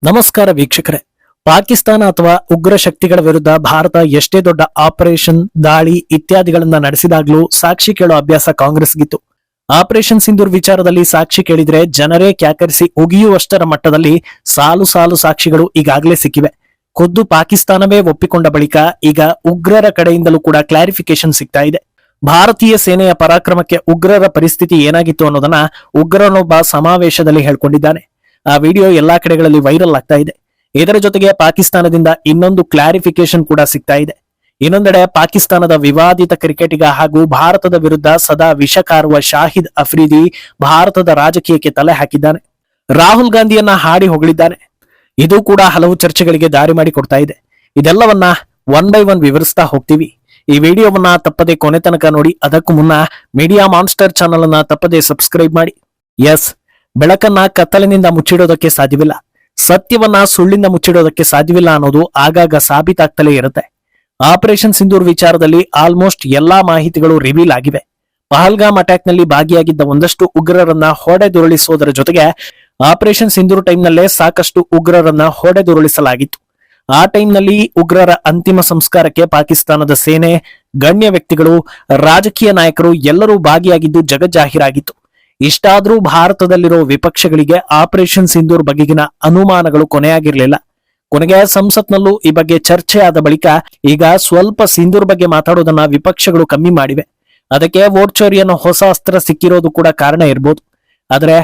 ನಮಸ್ಕಾರ ವೀಕ್ಷಕರೇ. ಪಾಕಿಸ್ತಾನ ಅಥವಾ ಉಗ್ರ ಶಕ್ತಿಗಳ ವಿರುದ್ಧ ಭಾರತ ಎಷ್ಟೇ ದೊಡ್ಡ ಆಪರೇಷನ್, ದಾಳಿ ಇತ್ಯಾದಿಗಳನ್ನ ನಡೆಸಿದಾಗ್ಲೂ ಸಾಕ್ಷಿ ಕೇಳೋ ಅಭ್ಯಾಸ ಕಾಂಗ್ರೆಸ್ಗಿತ್ತು. ಆಪರೇಷನ್ ಸಿಂಧೂರ್ ವಿಚಾರದಲ್ಲಿ ಸಾಕ್ಷಿ ಕೇಳಿದ್ರೆ ಜನರೇ ಕ್ಯಾಕರಿಸಿ ಉಗಿಯುವಷ್ಟರ ಮಟ್ಟದಲ್ಲಿ ಸಾಲು ಸಾಲು ಸಾಕ್ಷಿಗಳು ಈಗಾಗಲೇ ಸಿಕ್ಕಿವೆ. ಖುದ್ದು ಪಾಕಿಸ್ತಾನವೇ ಒಪ್ಪಿಕೊಂಡ ಬಳಿಕ ಈಗ ಉಗ್ರರ ಕಡೆಯಿಂದಲೂ ಕೂಡ ಕ್ಲಾರಿಫಿಕೇಶನ್ ಸಿಗ್ತಾ ಇದೆ. ಭಾರತೀಯ ಸೇನೆಯ ಪರಾಕ್ರಮಕ್ಕೆ ಉಗ್ರರ ಪರಿಸ್ಥಿತಿ ಏನಾಗಿತ್ತು ಅನ್ನೋದನ್ನ ಉಗ್ರನೊಬ್ಬ ಸಮಾವೇಶದಲ್ಲಿ ಹೇಳ್ಕೊಂಡಿದ್ದಾನೆ. ಆ ವಿಡಿಯೋ ಎಲ್ಲಾ ಕಡೆಗಳಲ್ಲಿ ವೈರಲ್ ಆಗ್ತಾ ಇದೆ. ಇದರ ಜೊತೆಗೆ ಪಾಕಿಸ್ತಾನದಿಂದ ಇನ್ನೊಂದು ಕ್ಲಾರಿಫಿಕೇಶನ್ ಕೂಡ ಸಿಗ್ತಾ ಇದೆ. ಇನ್ನೊಂದೆಡೆ ಪಾಕಿಸ್ತಾನದ ವಿವಾದಿತ ಕ್ರಿಕೆಟಿಗ ಹಾಗೂ ಭಾರತದ ವಿರುದ್ಧ ಸದಾ ವಿಷ ಕಾರುವ ಶಾಹಿದ್ ಅಫ್ರಿದಿ ಭಾರತದ ರಾಜಕೀಯಕ್ಕೆ ತಲೆ ಹಾಕಿದ್ದಾನೆ. ರಾಹುಲ್ ಗಾಂಧಿಯನ್ನ ಹಾಡಿ ಹೊಗಳಿದ್ದಾನೆ. ಇದು ಕೂಡ ಹಲವು ಚರ್ಚೆಗಳಿಗೆ ದಾರಿ ಮಾಡಿ ಕೊಡ್ತಾ ಇದೆ. ಇದೆಲ್ಲವನ್ನ ಒನ್ ಬೈ ಒನ್ ವಿವರಿಸ್ತಾ ಹೋಗ್ತೀವಿ. ಈ ವಿಡಿಯೋವನ್ನ ತಪ್ಪದೆ ಕೊನೆ ತನಕ ನೋಡಿ. ಅದಕ್ಕೂ ಮುನ್ನ ಮೀಡಿಯಾ ಮಾನ್ಸ್ಟರ್ ಚಾನಲ್ ಅನ್ನ ತಪ್ಪದೆ ಸಬ್ಸ್ಕ್ರೈಬ್ ಮಾಡಿ. ಎಸ್, ಬೆಳಕನ್ನ ಕತ್ತಲಿನಿಂದ ಮುಚ್ಚಿಡೋದಕ್ಕೆ ಸಾಧ್ಯವಿಲ್ಲ, ಸತ್ಯವನ್ನ ಸುಳ್ಳಿಂದ ಮುಚ್ಚಿಡೋದಕ್ಕೆ ಸಾಧ್ಯವಿಲ್ಲ ಅನ್ನೋದು ಆಗಾಗ ಸಾಬೀತಾಗ್ತಲೇ ಇರುತ್ತೆ. ಆಪರೇಷನ್ ಸಿಂಧೂರ್ ವಿಚಾರದಲ್ಲಿ ಆಲ್ಮೋಸ್ಟ್ ಎಲ್ಲಾ ಮಾಹಿತಿಗಳು ರಿವೀಲ್ ಆಗಿವೆ. ಪಹಲ್ಗಾಮ್ ಅಟ್ಯಾಕ್ ನಲ್ಲಿ ಭಾಗಿಯಾಗಿದ್ದ ಒಂದಷ್ಟು ಉಗ್ರರನ್ನ ಹೊಡೆದುರುಳಿಸೋದರ ಜೊತೆಗೆ ಆಪರೇಷನ್ ಸಿಂಧೂರ್ ಟೈಮ್ನಲ್ಲೇ ಸಾಕಷ್ಟು ಉಗ್ರರನ್ನ ಹೊಡೆದುರುಳಿಸಲಾಗಿತ್ತು. ಆ ಟೈಮ್ನಲ್ಲಿ ಉಗ್ರರ ಅಂತಿಮ ಸಂಸ್ಕಾರಕ್ಕೆ ಪಾಕಿಸ್ತಾನದ ಸೇನೆ, ಗಣ್ಯ ವ್ಯಕ್ತಿಗಳು, ರಾಜಕೀಯ ನಾಯಕರು ಎಲ್ಲರೂ ಭಾಗಿಯಾಗಿದ್ದು ಜಗಜ್ಜಾಹೀರಾಗಿತ್ತು. ಇಷ್ಟಾದ್ರೂ ಭಾರತದಲ್ಲಿರೋ ವಿಪಕ್ಷಗಳಿಗೆ ಆಪರೇಷನ್ ಸಿಂಧೂರ್ ಬಗೆಗಿನ ಅನುಮಾನಗಳು ಕೊನೆಯಾಗಿರ್ಲಿಲ್ಲ. ಕೊನೆಗೆ ಸಂಸತ್ನಲ್ಲೂ ಈ ಬಗ್ಗೆ ಚರ್ಚೆ ಆದ ಬಳಿಕ ಈಗ ಸ್ವಲ್ಪ ಸಿಂಧೂರ್ ಬಗ್ಗೆ ಮಾತಾಡೋದನ್ನ ವಿಪಕ್ಷಗಳು ಕಮ್ಮಿ ಮಾಡಿವೆ. ಅದಕ್ಕೆ ವೋಟ್ ಚೋರಿ ಅನ್ನೋ ಹೊಸ ಅಸ್ತ್ರ ಸಿಕ್ಕಿರೋದು ಕೂಡ ಕಾರಣ ಇರ್ಬೋದು. ಆದ್ರೆ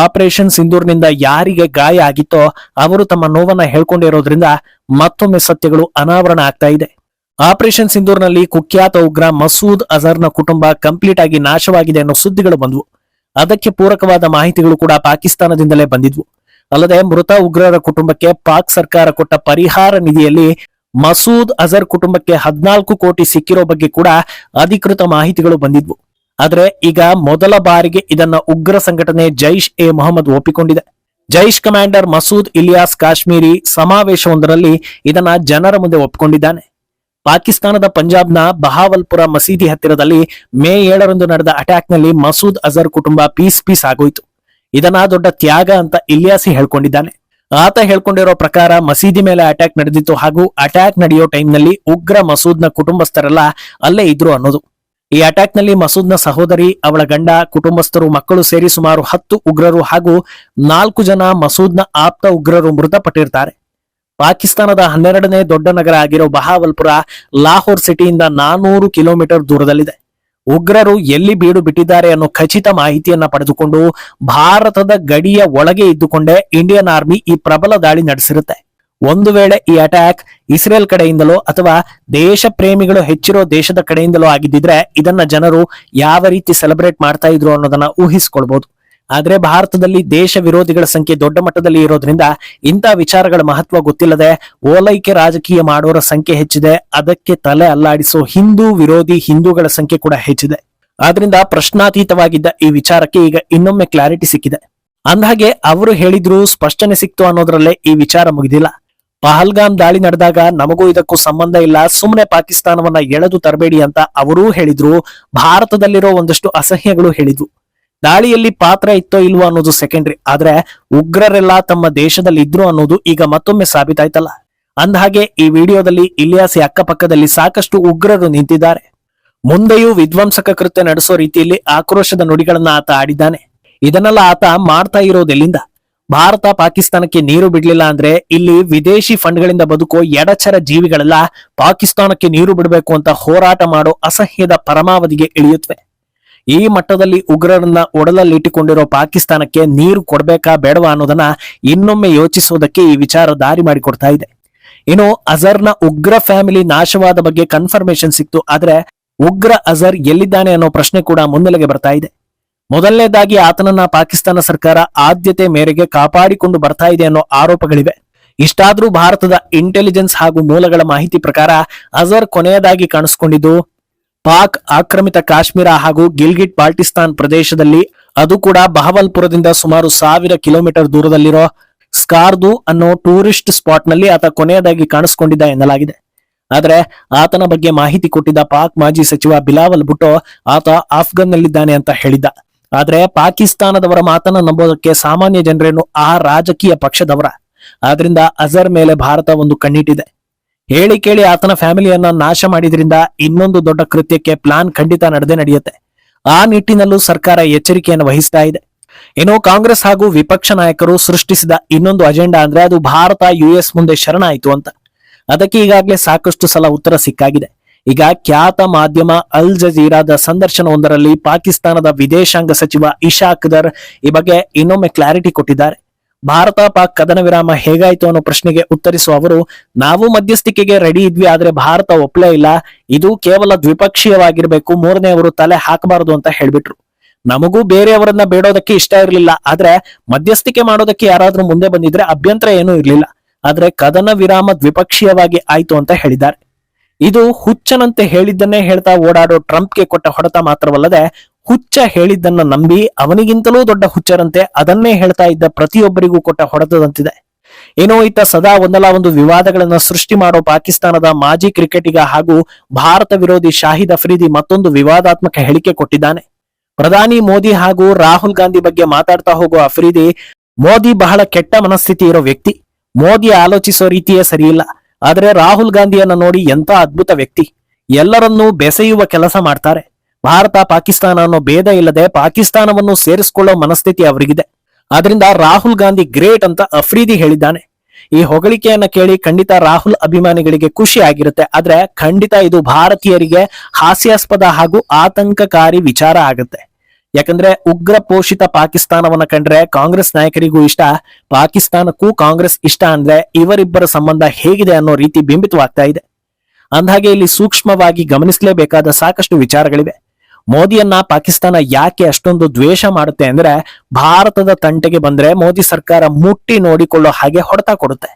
ಆಪರೇಷನ್ ಸಿಂಧೂರ್ನಿಂದ ಯಾರಿಗೆ ಗಾಯ ಆಗಿತ್ತೋ ಅವರು ತಮ್ಮ ನೋವನ್ನ ಹೇಳ್ಕೊಂಡಿರೋದ್ರಿಂದ ಮತ್ತೊಮ್ಮೆ ಸತ್ಯಗಳು ಅನಾವರಣ ಆಗ್ತಾ ಇದೆ. ಆಪರೇಷನ್ ಸಿಂಧೂರ್ನಲ್ಲಿ ಕುಖ್ಯಾತ ಉಗ್ರ ಮಸೂದ್ ಅಜರ್ನ ಕುಟುಂಬ ಕಂಪ್ಲೀಟ್ ಆಗಿ ನಾಶವಾಗಿದೆ ಅನ್ನೋ ಸುದ್ದಿಗಳು ಬಂದ್ವು. ಅದಕ್ಕೆ ಪೂರಕವಾದ ಮಾಹಿತಿಗಳು ಕೂಡ ಪಾಕಿಸ್ತಾನದಿಂದಲೇ ಬಂದಿದ್ವು. ಅಲ್ಲದೆ ಮೃತ ಉಗ್ರರ ಕುಟುಂಬಕ್ಕೆ ಪಾಕ್ ಸರ್ಕಾರ ಕೊಟ್ಟ ಪರಿಹಾರ ನಿಧಿಯಲ್ಲಿ ಮಸೂದ್ ಅಜರ್ ಕುಟುಂಬಕ್ಕೆ 14 ಕೋಟಿ ಸಿಕ್ಕಿರೋ ಬಗ್ಗೆ ಕೂಡ ಅಧಿಕೃತ ಮಾಹಿತಿಗಳು ಬಂದಿದ್ವು. ಆದ್ರೆ ಈಗ ಮೊದಲ ಬಾರಿಗೆ ಇದನ್ನ ಉಗ್ರ ಸಂಘಟನೆ ಜೈಷ್ ಎ ಮೊಹಮ್ಮದ್ ಒಪ್ಪಿಕೊಂಡಿದೆ. ಜೈಷ್ ಕಮಾಂಡರ್ ಮಸೂದ್ ಇಲಿಯಾಸ್ ಕಾಶ್ಮೀರಿ ಸಮಾವೇಶವೊಂದರಲ್ಲಿ ಇದನ್ನ ಜನರ ಮುಂದೆ ಒಪ್ಪಿಕೊಂಡಿದ್ದಾನೆ. ಪಾಕಿಸ್ತಾನದ ಪಂಜಾಬ್ನ ಬಹಾವಲ್ಪುರ ಮಸೀದಿ ಹತ್ತಿರದಲ್ಲಿ ಮೇ 7ರಂದು ನಡೆದ ಅಟ್ಯಾಕ್ ನಲ್ಲಿ ಮಸೂದ್ ಅಜರ್ ಕುಟುಂಬ ಪೀಸ್ ಆಗೋಯ್ತು. ಇದನ್ನ ದೊಡ್ಡ ತ್ಯಾಗ ಅಂತ ಇಲಿಯಾಸಿ ಹೇಳ್ಕೊಂಡಿದ್ದಾನೆ. ಆತ ಹೇಳ್ಕೊಂಡಿರೋ ಪ್ರಕಾರ ಮಸೀದಿ ಮೇಲೆ ಅಟ್ಯಾಕ್ ನಡೆದಿತ್ತು ಹಾಗೂ ಅಟ್ಯಾಕ್ ನಡೆಯೋ ಟೈಮ್ ನಲ್ಲಿ ಉಗ್ರ ಮಸೂದ್ನ ಕುಟುಂಬಸ್ಥರೆಲ್ಲ ಅಲ್ಲೇ ಇದ್ರು ಅನ್ನೋದು. ಈ ಅಟ್ಯಾಕ್ ನಲ್ಲಿ ಮಸೂದ್ನ ಸಹೋದರಿ, ಅವಳ ಗಂಡ, ಕುಟುಂಬಸ್ಥರು, ಮಕ್ಕಳು ಸೇರಿ ಸುಮಾರು 10 ಉಗ್ರರು ಹಾಗೂ 4 ಜನ ಮಸೂದ್ನ ಆಪ್ತ ಉಗ್ರರು ಮೃತಪಟ್ಟಿರ್ತಾರೆ. ಪಾಕಿಸ್ತಾನದ 12ನೇ ದೊಡ್ಡ ನಗರ ಆಗಿರೋ ಬಹಾವಲ್ಪುರ ಲಾಹೋರ್ ಸಿಟಿಯಿಂದ 400 ಕಿಲೋಮೀಟರ್ ದೂರದಲ್ಲಿದೆ. ಉಗ್ರರು ಎಲ್ಲಿ ಬೀಡು ಬಿಟ್ಟಿದ್ದಾರೆ ಅನ್ನೋ ಖಚಿತ ಮಾಹಿತಿಯನ್ನ ಪಡೆದುಕೊಂಡು ಭಾರತದ ಗಡಿಯ ಒಳಗೆ ಇದ್ದುಕೊಂಡೇ ಇಂಡಿಯನ್ ಆರ್ಮಿ ಈ ಪ್ರಬಲ ದಾಳಿ ನಡೆಸಿರುತ್ತೆ. ಒಂದು ವೇಳೆ ಈ ಅಟ್ಯಾಕ್ ಇಸ್ರೇಲ್ ಕಡೆಯಿಂದಲೋ ಅಥವಾ ದೇಶ ಪ್ರೇಮಿಗಳು ಹೆಚ್ಚಿರೋ ದೇಶದ ಕಡೆಯಿಂದಲೋ ಆಗಿದ್ದಿದ್ರೆ ಇದನ್ನ ಜನರು ಯಾವ ರೀತಿ ಸೆಲೆಬ್ರೇಟ್ ಮಾಡ್ತಾ ಇದ್ರು ಅನ್ನೋದನ್ನ ಊಹಿಸಿಕೊಳ್ಬಹುದು. ಆದ್ರೆ ಭಾರತದಲ್ಲಿ ದೇಶ ವಿರೋಧಿಗಳ ಸಂಖ್ಯೆ ದೊಡ್ಡ ಮಟ್ಟದಲ್ಲಿ ಇರೋದ್ರಿಂದ ಇಂಥ ವಿಚಾರಗಳ ಮಹತ್ವ ಗೊತ್ತಿಲ್ಲದೆ ಓಲೈಕೆ ರಾಜಕೀಯ ಮಾಡೋರ ಸಂಖ್ಯೆ ಹೆಚ್ಚಿದೆ. ಅದಕ್ಕೆ ತಲೆ ಅಲ್ಲಾಡಿಸೋ ಹಿಂದೂ ವಿರೋಧಿ ಹಿಂದೂಗಳ ಸಂಖ್ಯೆ ಕೂಡ ಹೆಚ್ಚಿದೆ. ಆದ್ರಿಂದ ಪ್ರಶ್ನಾತೀತವಾಗಿದ್ದ ಈ ವಿಚಾರಕ್ಕೆ ಈಗ ಇನ್ನೊಮ್ಮೆ ಕ್ಲಾರಿಟಿ ಸಿಕ್ಕಿದೆ. ಅಂದಹಾಗೆ ಅವರು ಹೇಳಿದ್ರು, ಸ್ಪಷ್ಟನೆ ಸಿಕ್ತು ಅನ್ನೋದ್ರಲ್ಲೇ ಈ ವಿಚಾರ ಮುಗಿದಿಲ್ಲ. ಪಹಲ್ಗಾಮ್ ದಾಳಿ ನಡೆದಾಗ ನಮಗೂ ಇದಕ್ಕೂ ಸಂಬಂಧ ಇಲ್ಲ, ಸುಮ್ಮನೆ ಪಾಕಿಸ್ತಾನವನ್ನ ಎಳೆದು ತರಬೇಡಿ ಅಂತ ಅವರೂ ಹೇಳಿದ್ರು. ಭಾರತದಲ್ಲಿರೋ ಒಂದಷ್ಟು ಅಸಹ್ಯಗಳು ಹೇಳಿದ್ವು. ದಾಳಿಯಲ್ಲಿ ಪಾತ್ರ ಇತ್ತೋ ಇಲ್ವೋ ಅನ್ನೋದು ಸೆಕೆಂಡ್ರಿ, ಆದ್ರೆ ಉಗ್ರರೆಲ್ಲ ತಮ್ಮ ದೇಶದಲ್ಲಿ ಇದ್ರು ಅನ್ನೋದು ಈಗ ಮತ್ತೊಮ್ಮೆ ಸಾಬೀತಾಯ್ತಲ್ಲ. ಅಂದಹಾಗೆ ಈ ವಿಡಿಯೋದಲ್ಲಿ ಇಲಿಯಾಸಿ ಅಕ್ಕಪಕ್ಕದಲ್ಲಿ ಸಾಕಷ್ಟು ಉಗ್ರರು ನಿಂತಿದ್ದಾರೆ. ಮುಂದೆಯೂ ವಿಧ್ವಂಸಕ ಕೃತ್ಯ ನಡೆಸೋ ರೀತಿಯಲ್ಲಿ ಆಕ್ರೋಶದ ನುಡಿಗಳನ್ನ ಆತ ಆಡಿದ್ದಾನೆ. ಇದನ್ನೆಲ್ಲ ಆತ ಮಾಡ್ತಾ ಇರೋದೆಲ್ಲಿಂದ? ಭಾರತ ಪಾಕಿಸ್ತಾನಕ್ಕೆ ನೀರು ಬಿಡ್ಲಿಲ್ಲ ಅಂದ್ರೆ ಇಲ್ಲಿ ವಿದೇಶಿ ಫಂಡ್ಗಳಿಂದ ಬದುಕೋ ಎಡಚರ ಜೀವಿಗಳೆಲ್ಲ ಪಾಕಿಸ್ತಾನಕ್ಕೆ ನೀರು ಬಿಡಬೇಕು ಅಂತ ಹೋರಾಟ ಮಾಡೋ ಅಸಹ್ಯದ ಪರಮಾವಧಿಗೆ ಇಳಿಯುತ್ತವೆ. ಈ ಮಟ್ಟದಲ್ಲಿ ಉಗ್ರರನ್ನ ಒಡಲಲ್ಲಿಟ್ಟುಕೊಂಡಿರೋ ಪಾಕಿಸ್ತಾನಕ್ಕೆ ನೀರು ಕೊಡ್ಬೇಕಾ ಬೇಡವಾ ಅನ್ನೋದನ್ನ ಇನ್ನೊಮ್ಮೆ ಯೋಚಿಸೋದಕ್ಕೆ ಈ ವಿಚಾರ ದಾರಿ ಮಾಡಿಕೊಡ್ತಾ ಇದೆ. ಇನ್ನು ಅಜರ್ನ ಉಗ್ರ ಫ್ಯಾಮಿಲಿ ನಾಶವಾದ ಬಗ್ಗೆ ಕನ್ಫರ್ಮೇಶನ್ ಸಿಕ್ತು. ಆದ್ರೆ ಉಗ್ರ ಅಜರ್ ಎಲ್ಲಿದ್ದಾನೆ ಅನ್ನೋ ಪ್ರಶ್ನೆ ಕೂಡ ಮುನ್ನೆಲೆಗೆ ಬರ್ತಾ ಇದೆ. ಮೊದಲನೇದಾಗಿ ಆತನನ್ನ ಪಾಕಿಸ್ತಾನ ಸರ್ಕಾರ ಆದ್ಯತೆ ಮೇರೆಗೆ ಕಾಪಾಡಿಕೊಂಡು ಬರ್ತಾ ಇದೆ ಅನ್ನೋ ಆರೋಪಗಳಿವೆ. ಇಷ್ಟಾದ್ರೂ ಭಾರತದ ಇಂಟೆಲಿಜೆನ್ಸ್ ಹಾಗೂ ಮೂಲಗಳ ಮಾಹಿತಿ ಪ್ರಕಾರ ಅಜರ್ ಕೊನೆಯದಾಗಿ ಕಾಣಿಸ್ಕೊಂಡಿದ್ದು ಪಾಕ್ ಆಕ್ರಮಿತ ಕಾಶ್ಮೀರ ಹಾಗೂ ಗಿಲ್ಗಿಟ್ ಬಾಲ್ಟಿಸ್ತಾನ್ ಪ್ರದೇಶದಲ್ಲಿ, ಅದು ಕೂಡ ಬಹವಲ್ಪುರದಿಂದ ಸುಮಾರು 1000 ಕಿಲೋಮೀಟರ್ ದೂರದಲ್ಲಿರೋ ಸ್ಕಾರ್ದು ಅನ್ನೋ ಟೂರಿಸ್ಟ್ ಸ್ಪಾಟ್ ನಲ್ಲಿ ಆತ ಕೊನೆಯದಾಗಿ ಕಾಣಿಸ್ಕೊಂಡಿದ್ದ ಎನ್ನಲಾಗಿದೆ. ಆದ್ರೆ ಆತನ ಬಗ್ಗೆ ಮಾಹಿತಿ ಕೊಟ್ಟಿದ್ದ ಪಾಕ್ ಮಾಜಿ ಸಚಿವ ಬಿಲಾವಲ್ ಭುಟ್ಟೋ ಆತ ಆಫ್ಘನ್ ನಲ್ಲಿದ್ದಾನೆ ಅಂತ ಹೇಳಿದ್ದ. ಆದ್ರೆ ಪಾಕಿಸ್ತಾನದವರ ಮಾತನ್ನ ನಂಬೋದಕ್ಕೆ ಸಾಮಾನ್ಯ ಜನರೇನು ಆ ರಾಜಕೀಯ ಪಕ್ಷದವರ? ಆದ್ರಿಂದ ಅಜರ್ ಮೇಲೆ ಭಾರತ ಒಂದು ಕಣ್ಣಿಟ್ಟಿದೆ. ಹೇಳಿ ಕೇಳಿ ಆತನ ಫ್ಯಾಮಿಲಿಯನ್ನ ನಾಶ ಮಾಡಿದ್ರಿಂದ ಇನ್ನೊಂದು ದೊಡ್ಡ ಕೃತ್ಯಕ್ಕೆ ಪ್ಲಾನ್ ಖಂಡಿತ ನಡೆಯುತ್ತೆ. ಆ ನಿಟ್ಟಿನಲ್ಲೂ ಸರ್ಕಾರ ಎಚ್ಚರಿಕೆಯನ್ನು ವಹಿಸ್ತಾ ಇದೆ. ಏನೋ ಕಾಂಗ್ರೆಸ್ ಹಾಗೂ ವಿಪಕ್ಷ ನಾಯಕರು ಸೃಷ್ಟಿಸಿದ ಇನ್ನೊಂದು ಅಜೆಂಡಾ ಅಂದ್ರೆ ಅದು ಭಾರತ US ಮುಂದೆ ಶರಣಾಯಿತು ಅಂತ. ಅದಕ್ಕೆ ಈಗಾಗಲೇ ಸಾಕಷ್ಟು ಸಲ ಉತ್ತರ ಸಿಕ್ಕಾಗಿದೆ. ಈಗ ಖ್ಯಾತ ಮಾಧ್ಯಮ ಅಲ್ ಜಜೀರಾದ ಸಂದರ್ಶನವೊಂದರಲ್ಲಿ ಪಾಕಿಸ್ತಾನದ ವಿದೇಶಾಂಗ ಸಚಿವ ಇಶಾಕ್ ದರ್ ಈ ಬಗ್ಗೆ ಇನ್ನೊಮ್ಮೆ ಕ್ಲಾರಿಟಿ ಕೊಟ್ಟಿದ್ದಾರೆ. ಭಾರತ ಪಾಕ್ ಕದನ ವಿರಾಮ ಹೇಗಾಯ್ತು ಅನ್ನೋ ಪ್ರಶ್ನೆಗೆ ಉತ್ತರಿಸುವ ಅವರು, ನಾವು ಮಧ್ಯಸ್ಥಿಕೆಗೆ ರೆಡಿ ಇದ್ವಿ, ಆದ್ರೆ ಭಾರತ ಒಪ್ಪಲೇ ಇಲ್ಲ, ಇದು ಕೇವಲ ದ್ವಿಪಕ್ಷೀಯವಾಗಿರ್ಬೇಕು, ಮೂರನೆಯವರು ತಲೆ ಹಾಕಬಾರದು ಅಂತ ಹೇಳ್ಬಿಟ್ರು. ನಮಗೂ ಬೇರೆಯವರನ್ನ ಬೇಡೋದಕ್ಕೆ ಇಷ್ಟ ಇರಲಿಲ್ಲ, ಆದ್ರೆ ಮಧ್ಯಸ್ಥಿಕೆ ಮಾಡೋದಕ್ಕೆ ಯಾರಾದ್ರೂ ಮುಂದೆ ಬಂದಿದ್ರೆ ಅಭ್ಯಂತರ ಏನೂ ಇರ್ಲಿಲ್ಲ, ಆದ್ರೆ ಕದನ ವಿರಾಮ ದ್ವಿಪಕ್ಷೀಯವಾಗಿ ಆಯ್ತು ಅಂತ ಹೇಳಿದ್ದಾರೆ. ಇದು ಹುಚ್ಚನಂತೆ ಹೇಳಿದ್ದನ್ನೇ ಹೇಳ್ತಾ ಓಡಾಡೋ ಟ್ರಂಪ್ಗೆ ಕೊಟ್ಟ ಹೊಡೆತ ಮಾತ್ರವಲ್ಲದೆ, ಹುಚ್ಚ ಹೇಳಿದ್ದನ್ನ ನಂಬಿ ಅವನಿಗಿಂತಲೂ ದೊಡ್ಡ ಹುಚ್ಚರಂತೆ ಅದನ್ನೇ ಹೇಳ್ತಾ ಇದ್ದ ಪ್ರತಿಯೊಬ್ಬರಿಗೂ ಕೊಟ್ಟ ಹೊಡೆತದಂತಿದೆ. ಏನೋ ಇತ್ತ ಸದಾ ಒಂದಲ್ಲ ಒಂದು ವಿವಾದಗಳನ್ನ ಸೃಷ್ಟಿ ಮಾಡೋ ಪಾಕಿಸ್ತಾನದ ಮಾಜಿ ಕ್ರಿಕೆಟಿಗ ಹಾಗೂ ಭಾರತ ವಿರೋಧಿ ಶಾಹಿದ್ ಅಫ್ರಿದಿ ಮತ್ತೊಂದು ವಿವಾದಾತ್ಮಕ ಹೇಳಿಕೆ ಕೊಟ್ಟಿದ್ದಾನೆ. ಪ್ರಧಾನಿ ಮೋದಿ ಹಾಗೂ ರಾಹುಲ್ ಗಾಂಧಿ ಬಗ್ಗೆ ಮಾತಾಡ್ತಾ ಹೋಗೋ ಅಫ್ರಿದಿ, ಮೋದಿ ಬಹಳ ಕೆಟ್ಟ ಮನಸ್ಥಿತಿ ಇರೋ ವ್ಯಕ್ತಿ, ಮೋದಿ ಆಲೋಚಿಸೋ ರೀತಿಯೇ ಸರಿಯಿಲ್ಲ, ಆದ್ರೆ ರಾಹುಲ್ ಗಾಂಧಿಯನ್ನ ನೋಡಿ ಎಂತ ಅದ್ಭುತ ವ್ಯಕ್ತಿ, ಎಲ್ಲರನ್ನೂ ಬೆಸೆಯುವ ಕೆಲಸ ಮಾಡ್ತಾರೆ, ಭಾರತ ಪಾಕಿಸ್ತಾನ ಅನ್ನೋ ಭೇದ ಇಲ್ಲದೆ ಪಾಕಿಸ್ತಾನವನ್ನು ಸೇರಿಸಿಕೊಳ್ಳೋ ಮನಸ್ಥಿತಿ ಅವರಿಗಿದೆ, ಆದ್ರಿಂದ ರಾಹುಲ್ ಗಾಂಧಿ ಗ್ರೇಟ್ ಅಂತ ಅಫ್ರಿದಿ ಹೇಳಿದ್ದಾನೆ. ಈ ಹೊಗಳಿಕೆಯನ್ನ ಕೇಳಿ ಖಂಡಿತ ರಾಹುಲ್ ಅಭಿಮಾನಿಗಳಿಗೆ ಖುಷಿ ಆಗಿರುತ್ತೆ, ಆದ್ರೆ ಖಂಡಿತ ಇದು ಭಾರತೀಯರಿಗೆ ಹಾಸ್ಯಾಸ್ಪದ ಹಾಗೂ ಆತಂಕಕಾರಿ ವಿಚಾರ ಆಗುತ್ತೆ. ಯಾಕಂದ್ರೆ ಉಗ್ರ ಪೋಷಿತ ಪಾಕಿಸ್ತಾನವನ್ನ ಕಂಡ್ರೆ ಕಾಂಗ್ರೆಸ್ ನಾಯಕರಿಗೂ ಇಷ್ಟ, ಪಾಕಿಸ್ತಾನಕ್ಕೂ ಕಾಂಗ್ರೆಸ್ ಇಷ್ಟ ಅಂದ್ರೆ ಇವರಿಬ್ಬರ ಸಂಬಂಧ ಹೇಗಿದೆ ಅನ್ನೋ ರೀತಿ ಬಿಂಬಿತವಾಗ್ತಾ ಇದೆ. ಅಂದ್ಹಾಗೆ ಇಲ್ಲಿ ಸೂಕ್ಷ್ಮವಾಗಿ ಗಮನಿಸಲೇಬೇಕಾದ ಸಾಕಷ್ಟು ವಿಚಾರಗಳಿವೆ. ಮೋದಿಯನ್ನ ಪಾಕಿಸ್ತಾನ ಯಾಕೆ ಅಷ್ಟೊಂದು ದ್ವೇಷ ಮಾಡುತ್ತೆ ಅಂದ್ರೆ, ಭಾರತದ ತಂಟೆಗೆ ಬಂದ್ರೆ ಮೋದಿ ಸರ್ಕಾರ ಮುಟ್ಟಿ ನೋಡಿಕೊಳ್ಳೋ ಹಾಗೆ ಹೊಡೆತ ಕೊಡುತ್ತೆ,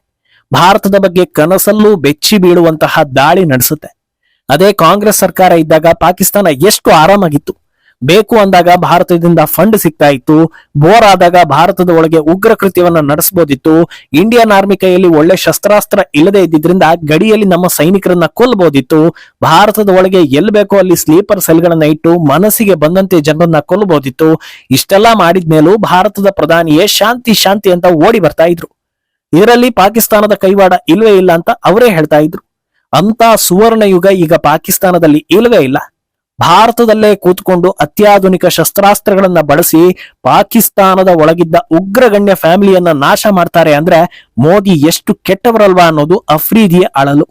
ಭಾರತದ ಬಗ್ಗೆ ಕನಸಲ್ಲೂ ಬೆಚ್ಚಿ ಬೀಳುವಂತಹ ದಾಳಿ ನಡೆಸುತ್ತೆ. ಅದೇ ಕಾಂಗ್ರೆಸ್ ಸರ್ಕಾರ ಇದ್ದಾಗ ಪಾಕಿಸ್ತಾನ ಎಷ್ಟು ಆರಾಮಾಗಿತ್ತು, ಬೇಕು ಅಂದಾಗ ಭಾರತದಿಂದ ಫಂಡ್ ಸಿಗ್ತಾ ಇತ್ತು, ಬೋರ್ ಆದಾಗ ಭಾರತದ ಒಳಗೆ ಉಗ್ರ ಕೃತ್ಯವನ್ನ ನಡೆಸಬಹುದಿತ್ತು, ಇಂಡಿಯನ್ ಆರ್ಮಿ ಕೈಯಲ್ಲಿ ಒಳ್ಳೆ ಶಸ್ತ್ರಾಸ್ತ್ರ ಇಲ್ಲದೆ ಇದ್ದಿದ್ರಿಂದ ಗಡಿಯಲ್ಲಿ ನಮ್ಮ ಸೈನಿಕರನ್ನ ಕೊಲ್ಲಬಹುದಿತ್ತು, ಭಾರತದ ಒಳಗೆ ಎಲ್ಲಿ ಬೇಕೋ ಅಲ್ಲಿ ಸ್ಲೀಪರ್ ಸೆಲ್ಗಳನ್ನ ಇಟ್ಟು ಮನಸ್ಸಿಗೆ ಬಂದಂತೆ ಜನರನ್ನ ಕೊಲ್ಲಬಹುದಿತ್ತು. ಇಷ್ಟೆಲ್ಲಾ ಮಾಡಿದ್ಮೇಲೂ ಭಾರತದ ಪ್ರಧಾನಿಯೇ ಶಾಂತಿ ಶಾಂತಿ ಅಂತ ಓಡಿ ಬರ್ತಾ ಇದ್ರು. ಇದರಲ್ಲಿ ಪಾಕಿಸ್ತಾನದ ಕೈವಾಡ ಇಲ್ವೇ ಇಲ್ಲ ಅಂತ ಅವರೇ ಹೇಳ್ತಾ ಇದ್ರು. ಅಂತ ಸುವರ್ಣ ಯುಗ ಈಗ ಪಾಕಿಸ್ತಾನದಲ್ಲಿ ಇಲ್ವೇ ಇಲ್ಲ. ಭಾರತದಲ್ಲೇ ಕೂತ್ಕೊಂಡು ಅತ್ಯಾಧುನಿಕ ಶಸ್ತ್ರಾಸ್ತ್ರಗಳನ್ನ ಬಳಸಿ ಪಾಕಿಸ್ತಾನದ ಒಳಗಿದ್ದ ಉಗ್ರಗಣ್ಯ ಫ್ಯಾಮಿಲಿಯನ್ನ ನಾಶ ಮಾಡ್ತಾರೆ ಅಂದ್ರೆ ಮೋದಿ ಎಷ್ಟು ಕೆಟ್ಟವರಲ್ವಾ ಅನ್ನೋದು ಅಫ್ರಿದಿಯ ಅಳಲು.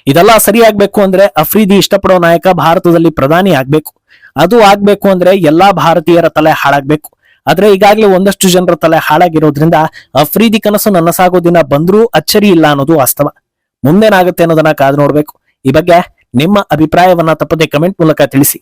ಇದೆಲ್ಲ ಸರಿಯಾಗ್ಬೇಕು ಅಂದ್ರೆ ಅಫ್ರಿದಿ ಇಷ್ಟಪಡೋ ನಾಯಕ ಭಾರತದಲ್ಲಿ ಪ್ರಧಾನಿ ಆಗ್ಬೇಕು. ಅದು ಆಗ್ಬೇಕು ಅಂದ್ರೆ ಎಲ್ಲಾ ಭಾರತೀಯರ ತಲೆ ಹಾಳಾಗ್ಬೇಕು. ಆದ್ರೆ ಈಗಾಗಲೇ ಒಂದಷ್ಟು ಜನರ ತಲೆ ಹಾಳಾಗಿರೋದ್ರಿಂದ ಅಫ್ರಿದಿ ಕನಸು ನನಸಾಗೋ ದಿನ ಬಂದ್ರೂ ಅಚ್ಚರಿ ಇಲ್ಲ ಅನ್ನೋದು ವಾಸ್ತವ. ಮುಂದೇನಾಗುತ್ತೆ ಅನ್ನೋದನ್ನ ಕಾದು ನೋಡ್ಬೇಕು. ಈ ಬಗ್ಗೆ ನಿಮ್ಮ ಅಭಿಪ್ರಾಯವನ್ನ ತಪ್ಪದೆ ಕಮೆಂಟ್ ಮೂಲಕ ತಿಳಿಸಿ.